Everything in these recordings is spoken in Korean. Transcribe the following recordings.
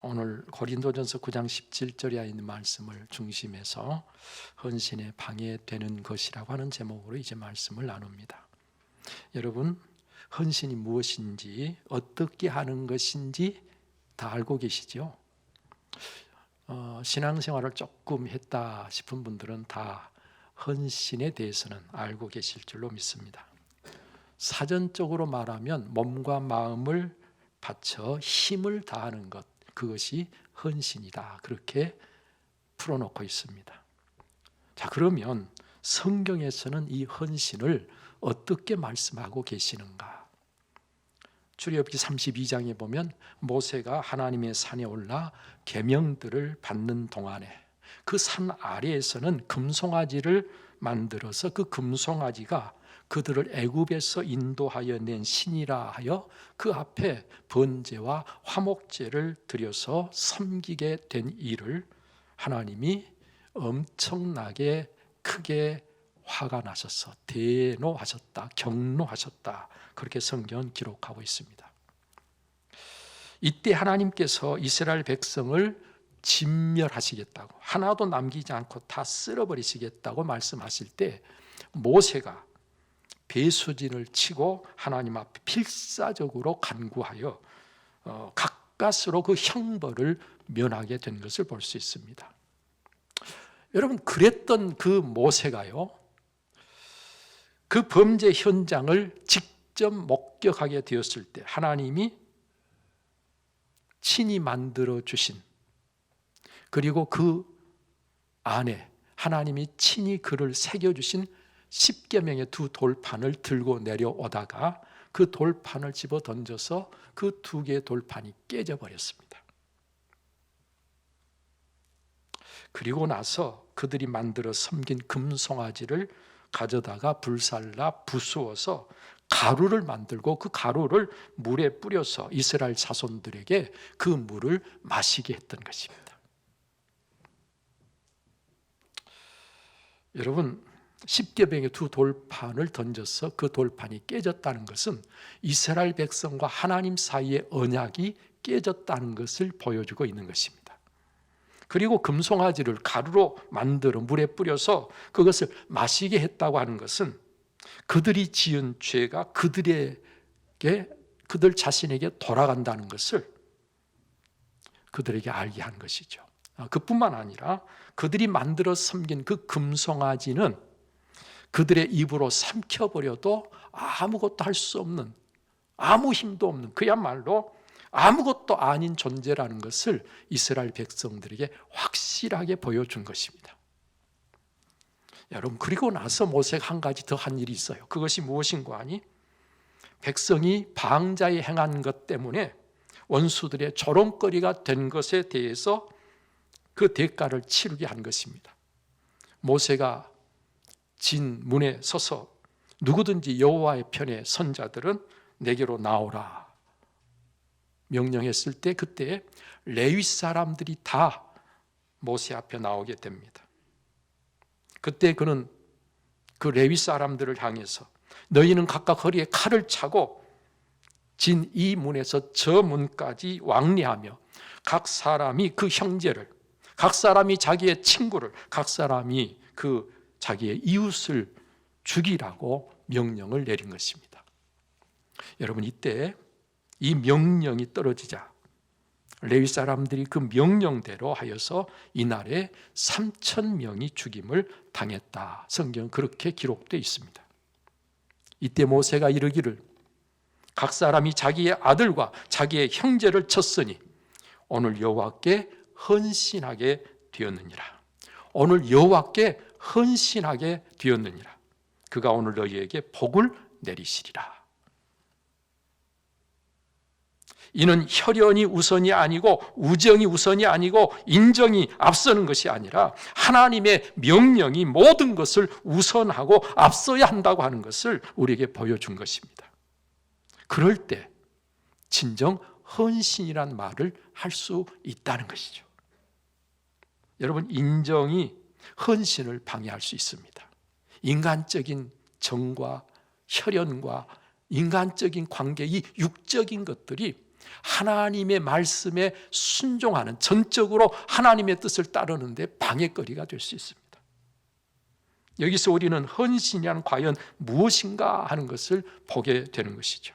오늘 고린도전서 9장 17절에 있는 말씀을 중심해서 헌신에 방해되는 것이라고 하는 제목으로 이제 말씀을 나눕니다. 여러분, 헌신이 무엇인지, 어떻게 하는 것인지 다 알고 계시죠? 신앙생활을 조금 했다 싶은 분들은 다 헌신에 대해서는 알고 계실 줄로 믿습니다. 사전적으로 말하면 몸과 마음을 바쳐 힘을 다하는 것, 그것이 헌신이다, 그렇게 풀어놓고 있습니다. 자, 그러면 성경에서는 이 헌신을 어떻게 말씀하고 계시는가? 출애굽기 32장에 보면 모세가 하나님의 산에 올라 계명들을 받는 동안에 그 산 아래에서는 금송아지를 만들어서 그 금송아지가 그들을 애굽에서 인도하여 낸 신이라 하여 그 앞에 번제와 화목제를 드려서 섬기게 된 일을 하나님이 엄청나게 크게 화가 나셔서 대노하셨다, 경노하셨다, 그렇게 성경은 기록하고 있습니다. 이때 하나님께서 이스라엘 백성을 진멸하시겠다고, 하나도 남기지 않고 다 쓸어버리시겠다고 말씀하실 때 모세가 배수진을 치고 하나님 앞에 필사적으로 간구하여 가까스로 그 형벌을 면하게 된 것을 볼 수 있습니다. 여러분, 그랬던 그 모세가요, 그 범죄 현장을 직접 목격하게 되었을 때 하나님이 친히 만들어 주신, 그리고 그 안에 하나님이 친히 그를 새겨주신 십계명의 두 돌판을 들고 내려오다가 그 돌판을 집어 던져서 그 두 개의 돌판이 깨져버렸습니다. 그리고 나서 그들이 만들어 섬긴 금송아지를 가져다가 불살라 부수어서 가루를 만들고 그 가루를 물에 뿌려서 이스라엘 자손들에게 그 물을 마시게 했던 것입니다. 여러분, 십계명의 두 돌판을 던져서 그 돌판이 깨졌다는 것은 이스라엘 백성과 하나님 사이의 언약이 깨졌다는 것을 보여주고 있는 것입니다. 그리고 금송아지를 가루로 만들어 물에 뿌려서 그것을 마시게 했다고 하는 것은 그들이 지은 죄가 그들 자신에게 돌아간다는 것을 그들에게 알게 한 것이죠. 그뿐만 아니라 그들이 만들어 섬긴 그 금송아지는 그들의 입으로 삼켜버려도 아무것도 할 수 없는, 아무 힘도 없는, 그야말로 아무것도 아닌 존재라는 것을 이스라엘 백성들에게 확실하게 보여준 것입니다. 여러분, 그리고 나서 모세가 한 가지 더 한 일이 있어요. 그것이 무엇인가 하니, 백성이 방자에 행한 것 때문에 원수들의 조롱거리가 된 것에 대해서 그 대가를 치르게 한 것입니다. 모세가 진 문에 서서 누구든지 여호와의 편에 선 자들은 내게로 나오라 명령했을 때, 그때 레위 사람들이 다 모세 앞에 나오게 됩니다. 그때 그는 그 레위 사람들을 향해서 너희는 각각 허리에 칼을 차고 진 이 문에서 저 문까지 왕래하며 각 사람이 그 형제를, 각 사람이 자기의 친구를, 각 사람이 그 자기의 이웃을 죽이라고 명령을 내린 것입니다. 여러분, 이때 이 명령이 떨어지자 레위 사람들이 그 명령대로 하여서 이날에 3,000명이 죽임을 당했다. 성경은 그렇게 기록되어 있습니다. 이때 모세가 이르기를 각 사람이 자기의 아들과 자기의 형제를 쳤으니 오늘 여호와께 헌신하게 되었느니라. 오늘 여호와께 헌신하게 되었느니라. 그가 오늘 너희에게 복을 내리시리라. 이는 혈연이 우선이 아니고 우정이 우선이 아니고 인정이 앞서는 것이 아니라 하나님의 명령이 모든 것을 우선하고 앞서야 한다고 하는 것을 우리에게 보여준 것입니다. 그럴 때 진정 헌신이란 말을 할 수 있다는 것이죠. 여러분, 인정이 헌신을 방해할 수 있습니다. 인간적인 정과 혈연과 인간적인 관계, 이 육적인 것들이 하나님의 말씀에 순종하는, 전적으로 하나님의 뜻을 따르는데 방해거리가 될 수 있습니다. 여기서 우리는 헌신이란 과연 무엇인가 하는 것을 보게 되는 것이죠.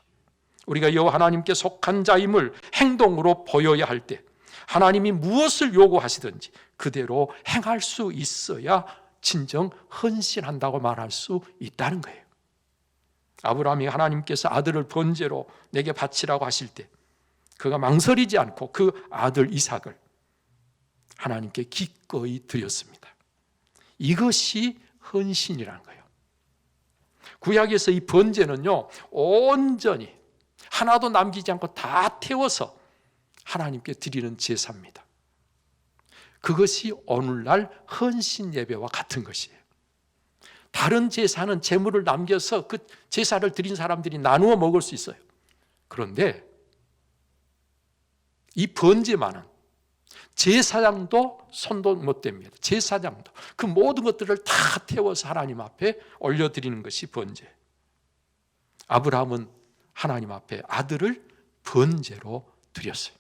우리가 여호와 하나님께 속한 자임을 행동으로 보여야 할 때 하나님이 무엇을 요구하시든지 그대로 행할 수 있어야 진정 헌신한다고 말할 수 있다는 거예요. 아브라함이 하나님께서 아들을 번제로 내게 바치라고 하실 때 그가 망설이지 않고 그 아들 이삭을 하나님께 기꺼이 드렸습니다. 이것이 헌신이라는 거예요. 구약에서 이 번제는요, 온전히 하나도 남기지 않고 다 태워서 하나님께 드리는 제사입니다. 그것이 오늘날 헌신 예배와 같은 것이에요. 다른 제사는 제물을 남겨서 그 제사를 드린 사람들이 나누어 먹을 수 있어요. 그런데 이 번제만은 제사장도 손도 못 댑니다. 제사장도 그 모든 것들을 다 태워서 하나님 앞에 올려드리는 것이 번제. 아브라함은 하나님 앞에 아들을 번제로 드렸어요.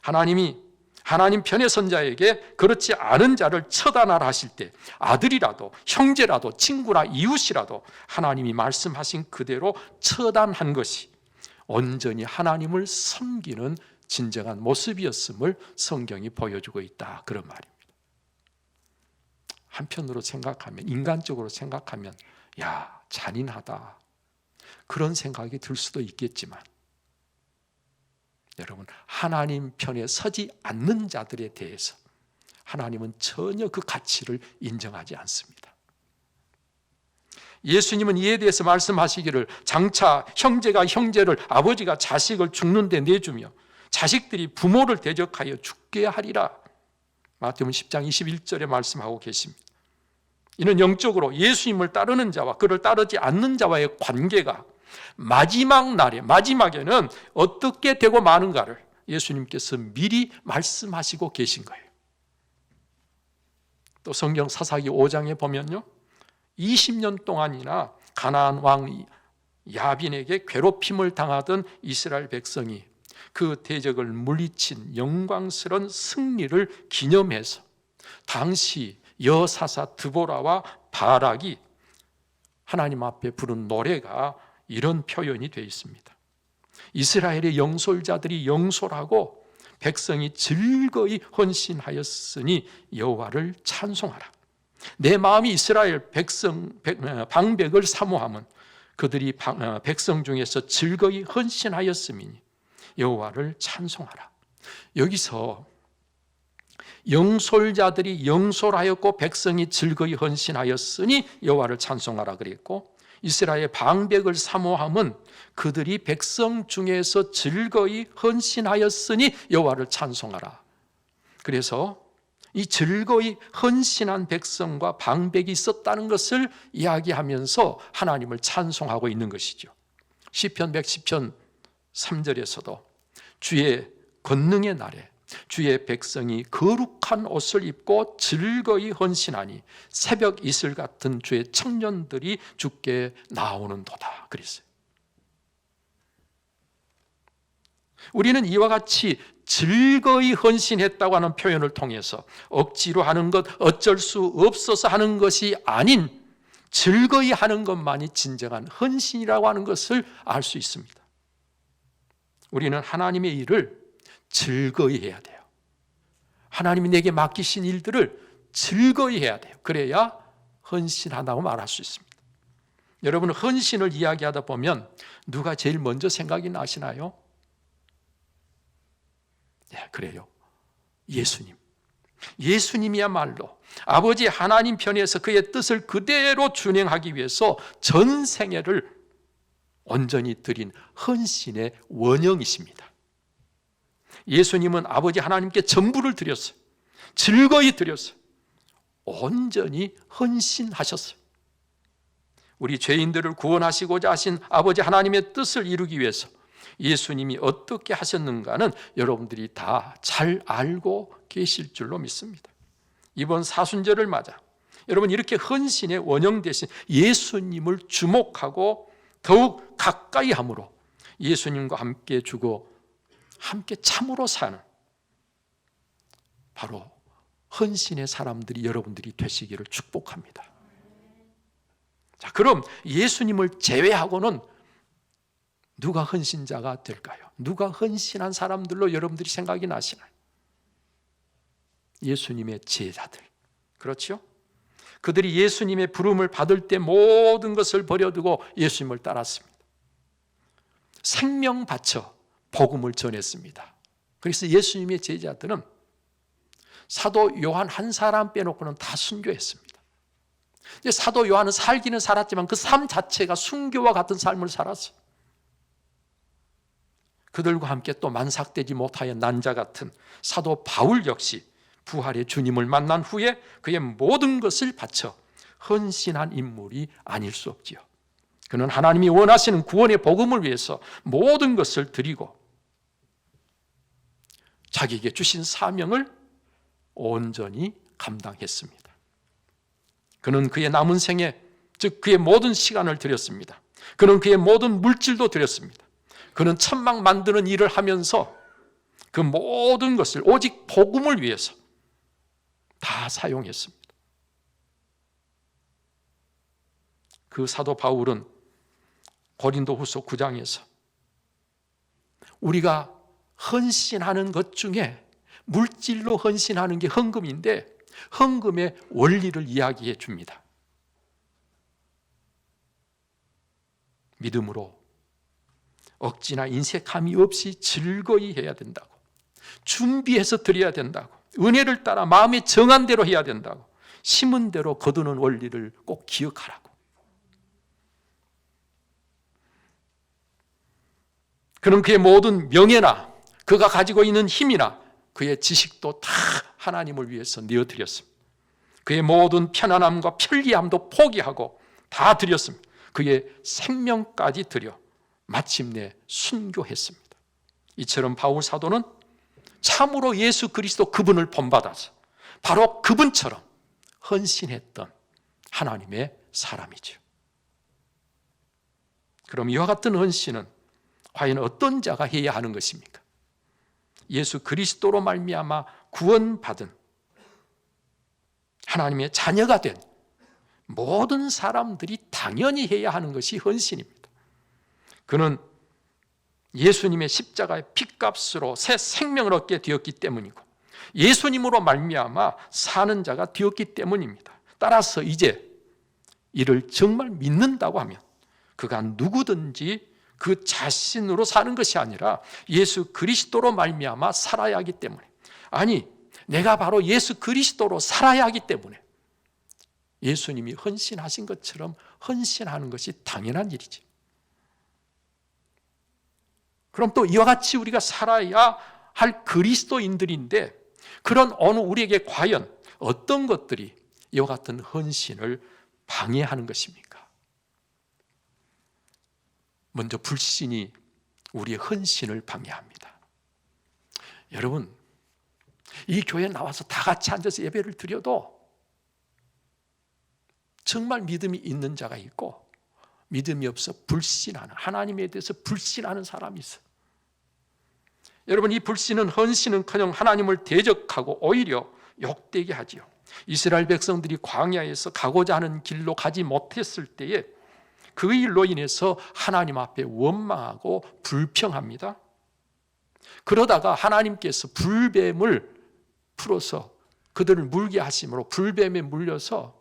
하나님이 하나님 편의 선자에게 그렇지 않은 자를 처단하라 하실 때 아들이라도 형제라도 친구나 이웃이라도 하나님이 말씀하신 그대로 처단한 것이 온전히 하나님을 섬기는 진정한 모습이었음을 성경이 보여주고 있다, 그런 말입니다. 한편으로 생각하면, 인간적으로 생각하면 야, 잔인하다 그런 생각이 들 수도 있겠지만 여러분, 하나님 편에 서지 않는 자들에 대해서 하나님은 전혀 그 가치를 인정하지 않습니다. 예수님은 이에 대해서 말씀하시기를 장차 형제가 형제를, 아버지가 자식을 죽는 데 내주며 자식들이 부모를 대적하여 죽게 하리라. 마태복음 10장 21절에 말씀하고 계십니다. 이는 영적으로 예수님을 따르는 자와 그를 따르지 않는 자와의 관계가 마지막 날에, 마지막에는 어떻게 되고 마는가를 예수님께서 미리 말씀하시고 계신 거예요. 또 성경 사사기 5장에 보면요, 20년 동안이나 가나안 왕 야빈에게 괴롭힘을 당하던 이스라엘 백성이 그 대적을 물리친 영광스러운 승리를 기념해서 당시 여사사 드보라와 바락이 하나님 앞에 부른 노래가 이런 표현이 되어 있습니다. 이스라엘의 영솔자들이 영솔하고 백성이 즐거이 헌신하였으니 여호와를 찬송하라. 내 마음이 이스라엘 방백을 사모함은 그들이 백성 중에서 즐거이 헌신하였음이니 여호와를 찬송하라. 여기서 영솔자들이 영솔하였고 백성이 즐거이 헌신하였으니 여호와를 찬송하라 그랬고, 이스라엘 방백을 사모함은 그들이 백성 중에서 즐거이 헌신하였으니 여호와를 찬송하라. 그래서 이 즐거이 헌신한 백성과 방백이 있었다는 것을 이야기하면서 하나님을 찬송하고 있는 것이죠. 시편 110편 3절에서도 주의 권능의 날에 주의 백성이 거룩한 옷을 입고 즐거이 헌신하니 새벽 이슬 같은 주의 청년들이 주께 나오는도다 그랬어요. 우리는 이와 같이 즐거이 헌신했다고 하는 표현을 통해서 억지로 하는 것, 어쩔 수 없어서 하는 것이 아닌 즐거이 하는 것만이 진정한 헌신이라고 하는 것을 알 수 있습니다. 우리는 하나님의 일을 즐거이 해야 돼요. 하나님이 내게 맡기신 일들을 즐거이 해야 돼요. 그래야 헌신한다고 말할 수 있습니다. 여러분, 헌신을 이야기하다 보면 누가 제일 먼저 생각이 나시나요? 네, 그래요. 예수님. 예수님이야말로 아버지 하나님 편에서 그의 뜻을 그대로 준행하기 위해서 전 생애를 온전히 드린 헌신의 원형이십니다. 예수님은 아버지 하나님께 전부를 드렸어요. 즐거이 드렸어요. 온전히 헌신하셨어요. 우리 죄인들을 구원하시고자 하신 아버지 하나님의 뜻을 이루기 위해서 예수님이 어떻게 하셨는가는 여러분들이 다 잘 알고 계실 줄로 믿습니다. 이번 사순절을 맞아 여러분, 이렇게 헌신의 원형 되신 예수님을 주목하고 더욱 가까이 함으로 예수님과 함께 죽어 함께 참으로 사는 바로 헌신의 사람들이 여러분들이 되시기를 축복합니다. 자, 그럼 예수님을 제외하고는 누가 헌신자가 될까요? 누가 헌신한 사람들로 여러분들이 생각이 나시나요? 예수님의 제자들, 그렇죠? 그들이 예수님의 부름을 받을 때 모든 것을 버려두고 예수님을 따랐습니다. 생명 바쳐 복음을 전했습니다. 그래서 예수님의 제자들은 사도 요한 한 사람 빼놓고는 다 순교했습니다. 사도 요한은 살기는 살았지만 그 삶 자체가 순교와 같은 삶을 살았어요. 그들과 함께 또 만삭되지 못하여 난자 같은 사도 바울 역시 부활의 주님을 만난 후에 그의 모든 것을 바쳐 헌신한 인물이 아닐 수 없지요. 그는 하나님이 원하시는 구원의 복음을 위해서 모든 것을 드리고 자기에게 주신 사명을 온전히 감당했습니다. 그는 그의 남은 생에, 즉 그의 모든 시간을 드렸습니다. 그는 그의 모든 물질도 드렸습니다. 그는 천막 만드는 일을 하면서 그 모든 것을 오직 복음을 위해서 다 사용했습니다. 그 사도 바울은 고린도후서 9장에서 우리가 헌신하는 것 중에 물질로 헌신하는 게 헌금인데 헌금의 원리를 이야기해 줍니다. 믿음으로 억지나 인색함이 없이 즐거이 해야 된다고, 준비해서 드려야 된다고, 은혜를 따라 마음에 정한 대로 해야 된다고, 심은 대로 거두는 원리를 꼭 기억하라고. 그는 그의 모든 명예나 그가 가지고 있는 힘이나 그의 지식도 다 하나님을 위해서 내어드렸습니다. 그의 모든 편안함과 편리함도 포기하고 다 드렸습니다. 그의 생명까지 드려 마침내 순교했습니다. 이처럼 바울 사도는 참으로 예수 그리스도 그분을 본받아서 바로 그분처럼 헌신했던 하나님의 사람이죠. 그럼 이와 같은 헌신은 과연 어떤 자가 해야 하는 것입니까? 예수 그리스도로 말미암아 구원받은 하나님의 자녀가 된 모든 사람들이 당연히 해야 하는 것이 헌신입니다. 그는 예수님의 십자가의 피값으로 새 생명을 얻게 되었기 때문이고 예수님으로 말미암아 사는 자가 되었기 때문입니다. 따라서 이제 이를 정말 믿는다고 하면 그가 누구든지 그 자신으로 사는 것이 아니라 예수 그리스도로 말미암아 살아야 하기 때문에, 아니 내가 바로 예수 그리스도로 살아야 하기 때문에 예수님이 헌신하신 것처럼 헌신하는 것이 당연한 일이지. 그럼 또 이와 같이 우리가 살아야 할 그리스도인들인데 그런 어느 우리에게 과연 어떤 것들이 이와 같은 헌신을 방해하는 것입니까? 먼저 불신이 우리의 헌신을 방해합니다. 여러분, 이 교회에 나와서 다 같이 앉아서 예배를 드려도 정말 믿음이 있는 자가 있고 믿음이 없어 불신하는, 하나님에 대해서 불신하는 사람이 있어요. 여러분, 이 불신은 헌신은커녕 하나님을 대적하고 오히려 욕되게 하지요. 이스라엘 백성들이 광야에서 가고자 하는 길로 가지 못했을 때에 그 일로 인해서 하나님 앞에 원망하고 불평합니다. 그러다가 하나님께서 불뱀을 풀어서 그들을 물게 하심으로 불뱀에 물려서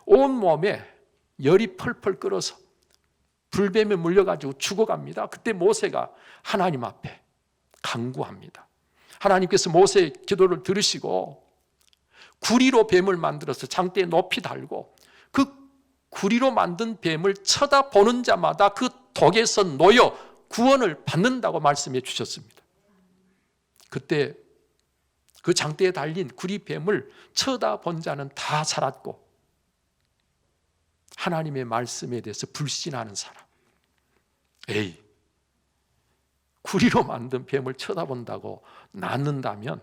온몸에 열이 펄펄 끓어서 불뱀에 물려가지고 죽어갑니다. 그때 모세가 하나님 앞에 간구합니다. 하나님께서 모세의 기도를 들으시고 구리로 뱀을 만들어서 장대에 높이 달고 그 구리로 만든 뱀을 쳐다보는 자마다 그 독에서 놓여 구원을 받는다고 말씀해 주셨습니다. 그때 그 장대에 달린 구리뱀을 쳐다본 자는 다 살았고 하나님의 말씀에 대해서 불신하는 사람, 에이, 구리로 만든 뱀을 쳐다본다고 낫는다면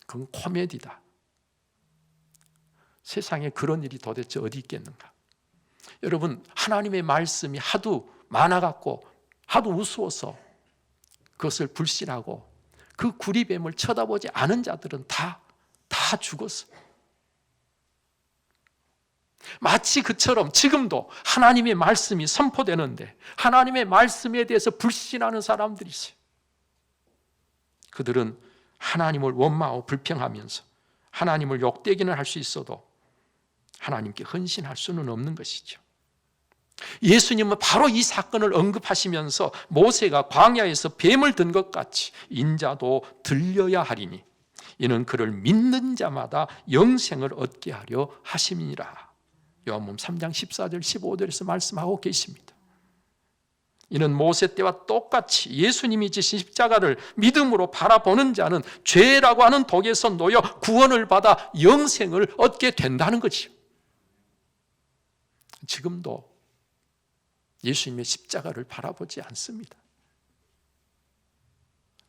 그건 코미디다. 세상에 그런 일이 도대체 어디 있겠는가? 여러분, 하나님의 말씀이 하도 많아갖고 하도 우스워서 그것을 불신하고 그 구리뱀을 쳐다보지 않은 자들은 다 죽었어. 마치 그처럼 지금도 하나님의 말씀이 선포되는데 하나님의 말씀에 대해서 불신하는 사람들이 있어요. 그들은 하나님을 원망하고 불평하면서 하나님을 욕되기는 할 수 있어도 하나님께 헌신할 수는 없는 것이죠. 예수님은 바로 이 사건을 언급하시면서 모세가 광야에서 뱀을 든 것 같이 인자도 들려야 하리니 이는 그를 믿는 자마다 영생을 얻게 하려 하심이니라. 요한복음 3장 14절 15절에서 말씀하고 계십니다. 이는 모세 때와 똑같이 예수님이 지신 십자가를 믿음으로 바라보는 자는 죄라고 하는 독에서 놓여 구원을 받아 영생을 얻게 된다는 거지요. 지금도 예수님의 십자가를 바라보지 않습니다.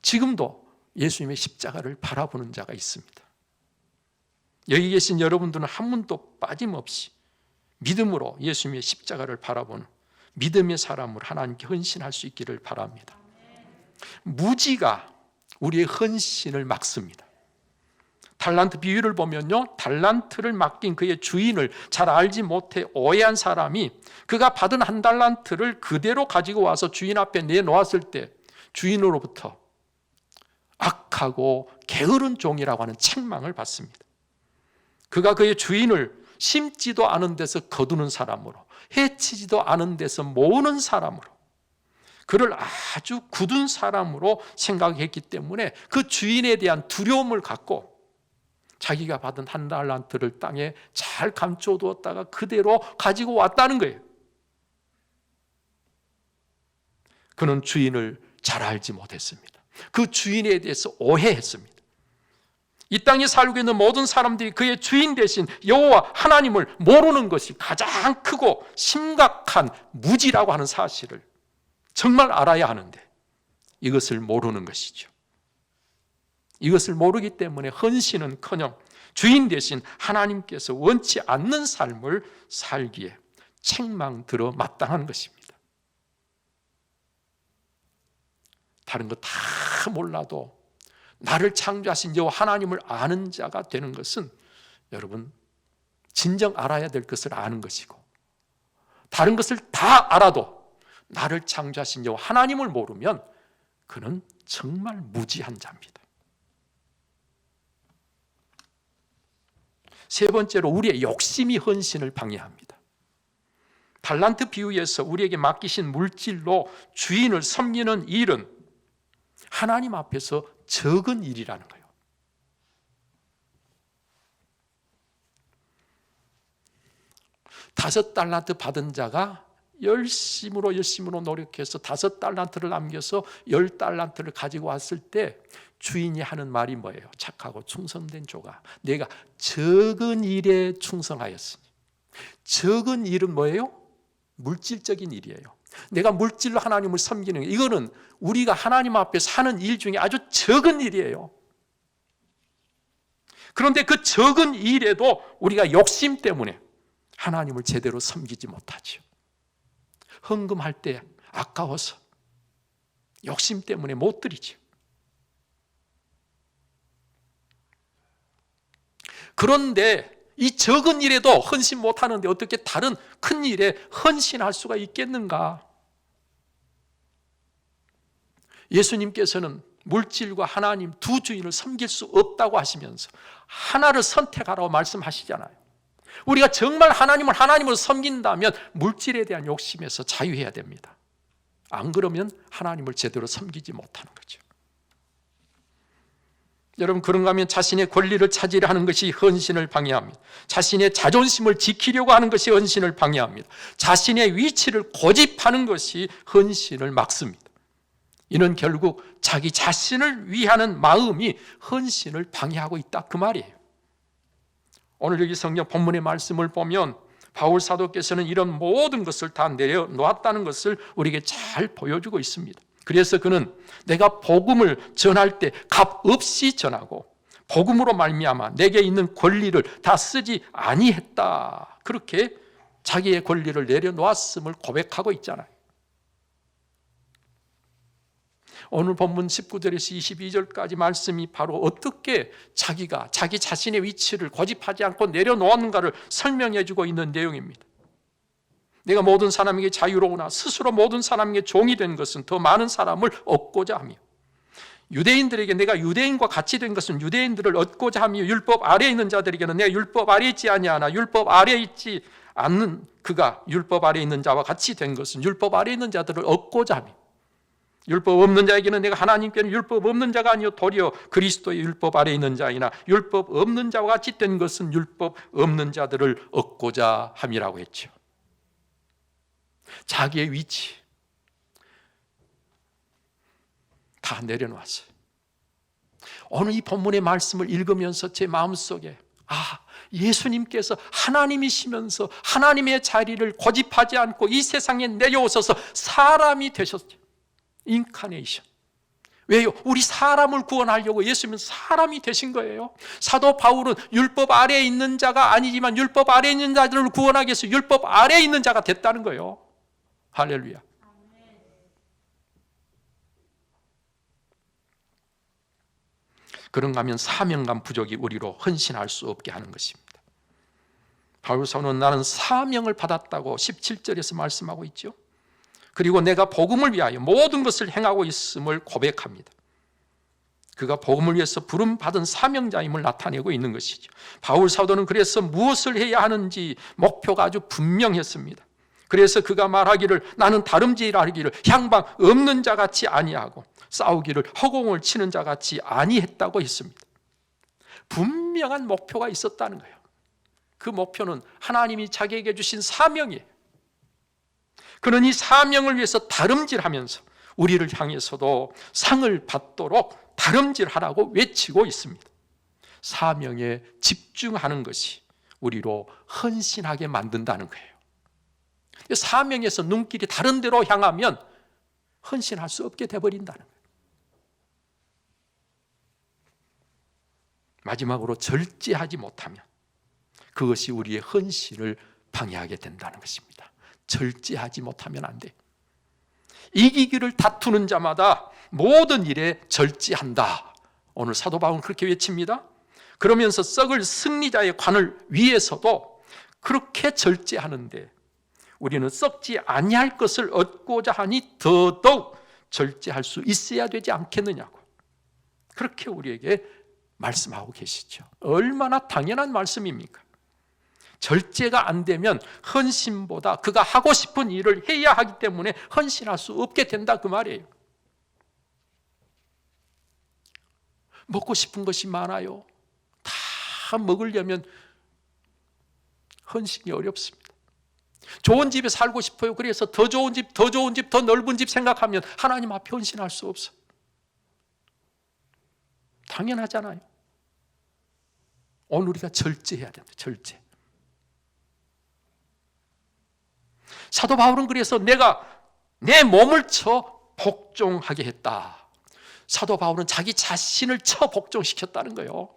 지금도 예수님의 십자가를 바라보는 자가 있습니다. 여기 계신 여러분들은 한 분도 빠짐없이 믿음으로 예수님의 십자가를 바라보는 믿음의 사람으로 하나님께 헌신할 수 있기를 바랍니다. 무지가 우리의 헌신을 막습니다. 달란트 비유를 보면요, 달란트를 맡긴 그의 주인을 잘 알지 못해 오해한 사람이 그가 받은 한 달란트를 그대로 가지고 와서 주인 앞에 내놓았을 때 주인으로부터 악하고 게으른 종이라고 하는 책망을 받습니다. 그가 그의 주인을 심지도 않은 데서 거두는 사람으로, 해치지도 않은 데서 모으는 사람으로, 그를 아주 굳은 사람으로 생각했기 때문에 그 주인에 대한 두려움을 갖고 자기가 받은 한 달란트를 땅에 잘 감춰두었다가 그대로 가지고 왔다는 거예요. 그는 주인을 잘 알지 못했습니다. 그 주인에 대해서 오해했습니다. 이 땅에 살고 있는 모든 사람들이 그의 주인 대신 여호와 하나님을 모르는 것이 가장 크고 심각한 무지라고 하는 사실을 정말 알아야 하는데 이것을 모르는 것이죠. 이것을 모르기 때문에 헌신은커녕 주인 대신 하나님께서 원치 않는 삶을 살기에 책망 들어 마땅한 것입니다. 다른 거 다 몰라도 나를 창조하신 여호와 하나님을 아는 자가 되는 것은 여러분 진정 알아야 될 것을 아는 것이고, 다른 것을 다 알아도 나를 창조하신 여호와 하나님을 모르면 그는 정말 무지한 자입니다. 세 번째로 우리의 욕심이 헌신을 방해합니다. 달란트 비유에서 우리에게 맡기신 물질로 주인을 섬기는 일은 하나님 앞에서 적은 일이라는 거예요. 다섯 달란트 받은 자가 열심으로 노력해서 5달란트를 남겨서 10달란트를 가지고 왔을 때 주인이 하는 말이 뭐예요? 착하고 충성된 조가, 내가 적은 일에 충성하였으니. 적은 일은 뭐예요? 물질적인 일이에요. 내가 물질로 하나님을 섬기는 거, 이거는 우리가 하나님 앞에 사는 일 중에 아주 적은 일이에요. 그런데 그 적은 일에도 우리가 욕심 때문에 하나님을 제대로 섬기지 못하죠. 헌금할 때 아까워서 욕심 때문에 못 드리죠. 그런데 이 적은 일에도 헌신 못하는데 어떻게 다른 큰 일에 헌신할 수가 있겠는가? 예수님께서는 물질과 하나님 두 주인을 섬길 수 없다고 하시면서 하나를 선택하라고 말씀하시잖아요. 우리가 정말 하나님을 섬긴다면 물질에 대한 욕심에서 자유해야 됩니다. 안 그러면 하나님을 제대로 섬기지 못하는 거죠. 여러분, 그런가 하면 자신의 권리를 차지하려 하는 것이 헌신을 방해합니다. 자신의 자존심을 지키려고 하는 것이 헌신을 방해합니다. 자신의 위치를 고집하는 것이 헌신을 막습니다. 이는 결국 자기 자신을 위하는 마음이 헌신을 방해하고 있다, 그 말이에요. 오늘 여기 성경 본문의 말씀을 보면 바울 사도께서는 이런 모든 것을 다 내려놓았다는 것을 우리에게 잘 보여주고 있습니다. 그래서 그는 내가 복음을 전할 때 값 없이 전하고 복음으로 말미암아 내게 있는 권리를 다 쓰지 아니했다, 그렇게 자기의 권리를 내려놓았음을 고백하고 있잖아요. 오늘 본문 19절에서 22절까지 말씀이 바로 어떻게 자기가 자기 자신의 위치를 고집하지 않고 내려놓았는가를 설명해 주고 있는 내용입니다. 내가 모든 사람에게 자유로우나 스스로 모든 사람에게 종이 된 것은 더 많은 사람을 얻고자 하며, 유대인들에게 내가 유대인과 같이 된 것은 유대인들을 얻고자 하며, 율법 아래에 있는 자들에게는 내가 율법 아래에 있지 아니하나 율법 아래에 있지 않는 그가 율법 아래에 있는 자와 같이 된 것은 율법 아래에 있는 자들을 얻고자 하며, 율법 없는 자에게는 내가 하나님께는 율법 없는 자가 아니요 도리어 그리스도의 율법 아래에 있는 자이나 율법 없는 자와 같이 된 것은 율법 없는 자들을 얻고자 함이라고 했죠. 자기의 위치 다 내려놓았어요. 오늘 이 본문의 말씀을 읽으면서 제 마음속에 예수님께서 하나님이시면서 하나님의 자리를 고집하지 않고 이 세상에 내려오셔서 사람이 되셨죠. 인카네이션. 왜요? 우리 사람을 구원하려고 예수님은 사람이 되신 거예요. 사도 바울은 율법 아래에 있는 자가 아니지만 율법 아래에 있는 자들을 구원하기 위해서 율법 아래에 있는 자가 됐다는 거예요. 할렐루야. 그런가 하면 사명감 부족이 우리로 헌신할 수 없게 하는 것입니다. 바울서는 나는 사명을 받았다고 17절에서 말씀하고 있죠. 그리고 내가 복음을 위하여 모든 것을 행하고 있음을 고백합니다. 그가 복음을 위해서 부름받은 사명자임을 나타내고 있는 것이죠. 바울 사도는 그래서 무엇을 해야 하는지 목표가 아주 분명했습니다. 그래서 그가 말하기를 나는 다름질하기를 향방 없는 자같이 아니하고 싸우기를 허공을 치는 자같이 아니했다고 했습니다. 분명한 목표가 있었다는 거예요. 그 목표는 하나님이 자기에게 주신 사명이에요. 그는 이 사명을 위해서 다름질하면서 우리를 향해서도 상을 받도록 다름질하라고 외치고 있습니다. 사명에 집중하는 것이 우리로 헌신하게 만든다는 거예요. 사명에서 눈길이 다른 데로 향하면 헌신할 수 없게 돼버린다는 거예요. 마지막으로 절제하지 못하면 그것이 우리의 헌신을 방해하게 된다는 것입니다. 절제하지 못하면 안 돼. 이기기를 다투는 자마다 모든 일에 절제한다. 오늘 사도 바울은 그렇게 외칩니다. 그러면서 썩을 승리자의 관을 위해서도 그렇게 절제하는데 우리는 썩지 아니할 것을 얻고자 하니 더더욱 절제할 수 있어야 되지 않겠느냐고 그렇게 우리에게 말씀하고 계시죠. 얼마나 당연한 말씀입니까? 절제가 안 되면 헌신보다 그가 하고 싶은 일을 해야 하기 때문에 헌신할 수 없게 된다 그 말이에요. 먹고 싶은 것이 많아요. 다 먹으려면 헌신이 어렵습니다. 좋은 집에 살고 싶어요. 그래서 더 좋은 집, 더 좋은 집, 더 넓은 집 생각하면 하나님 앞에 헌신할 수 없어요. 당연하잖아요. 오늘 우리가 절제해야 된다. 절제. 사도 바울은 그래서 내가 내 몸을 쳐 복종하게 했다. 사도 바울은 자기 자신을 쳐 복종시켰다는 거예요.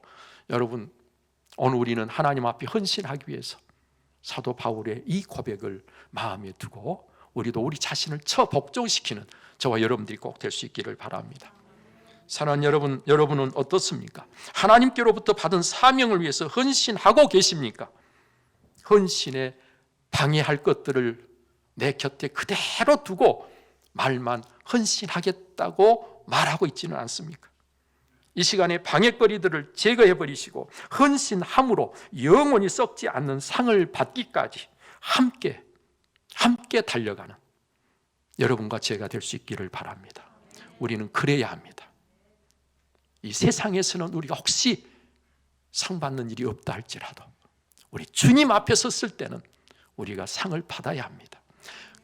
여러분, 오늘 우리는 하나님 앞에 헌신하기 위해서 사도 바울의 이 고백을 마음에 두고 우리도 우리 자신을 쳐 복종시키는 저와 여러분들이 꼭 될 수 있기를 바랍니다. 사랑하는 여러분, 여러분은 어떻습니까? 하나님께로부터 받은 사명을 위해서 헌신하고 계십니까? 헌신에 방해할 것들을 내 곁에 그대로 두고 말만 헌신하겠다고 말하고 있지는 않습니까? 이 시간에 방해거리들을 제거해버리시고 헌신함으로 영원히 썩지 않는 상을 받기까지 함께 달려가는 여러분과 제가 될 수 있기를 바랍니다. 우리는 그래야 합니다. 이 세상에서는 우리가 혹시 상 받는 일이 없다 할지라도 우리 주님 앞에 섰을 때는 우리가 상을 받아야 합니다.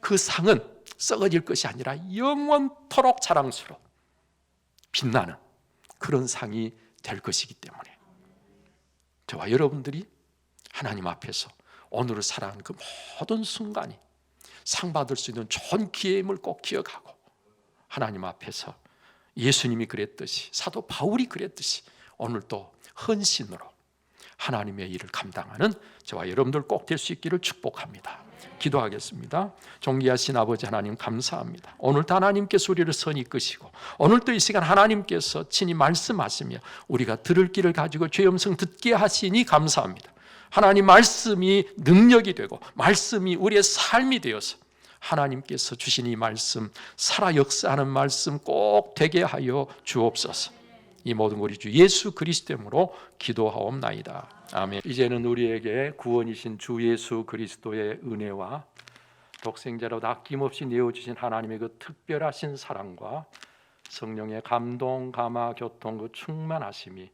그 상은 썩어질 것이 아니라 영원토록 자랑스러워 빛나는 그런 상이 될 것이기 때문에 저와 여러분들이 하나님 앞에서 오늘을 살아가는 그 모든 순간이 상 받을 수 있는 좋은 기회임을 꼭 기억하고 하나님 앞에서 예수님이 그랬듯이 사도 바울이 그랬듯이 오늘도 헌신으로 하나님의 일을 감당하는 저와 여러분들 꼭 될 수 있기를 축복합니다. 기도하겠습니다. 존귀하신 아버지 하나님 감사합니다. 오늘도 하나님께서 우리를 선히 이끄시고 오늘도 이 시간 하나님께서 친히 말씀하시며 우리가 들을 길을 가지고 죄 음성 듣게 하시니 감사합니다. 하나님 말씀이 능력이 되고 말씀이 우리의 삶이 되어서 하나님께서 주신 이 말씀, 살아 역사하는 말씀 꼭 되게 하여 주옵소서. 이 모든 우리 주 예수 그리스도로 기도하옵나이다. 아멘. 이제는 우리에게 구원이신 주 예수 그리스도의 은혜와 독생자로 아낌없이 내어주신 하나님의 그 특별하신 사랑과 성령의 감동, 감화, 교통, 그 충만하심이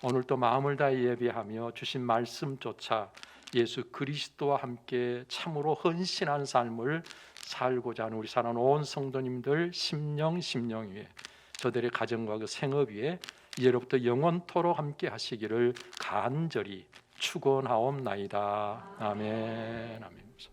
오늘도 마음을 다해 예배하며 주신 말씀조차 예수 그리스도와 함께 참으로 헌신한 삶을 살고자 하는 우리 사랑하는 온 성도님들 심령 위에 저들의 가정과 그 생업 위에 이제로부터 영원토록 함께 하시기를 간절히 축원하옵나이다. 아멘. 아멘.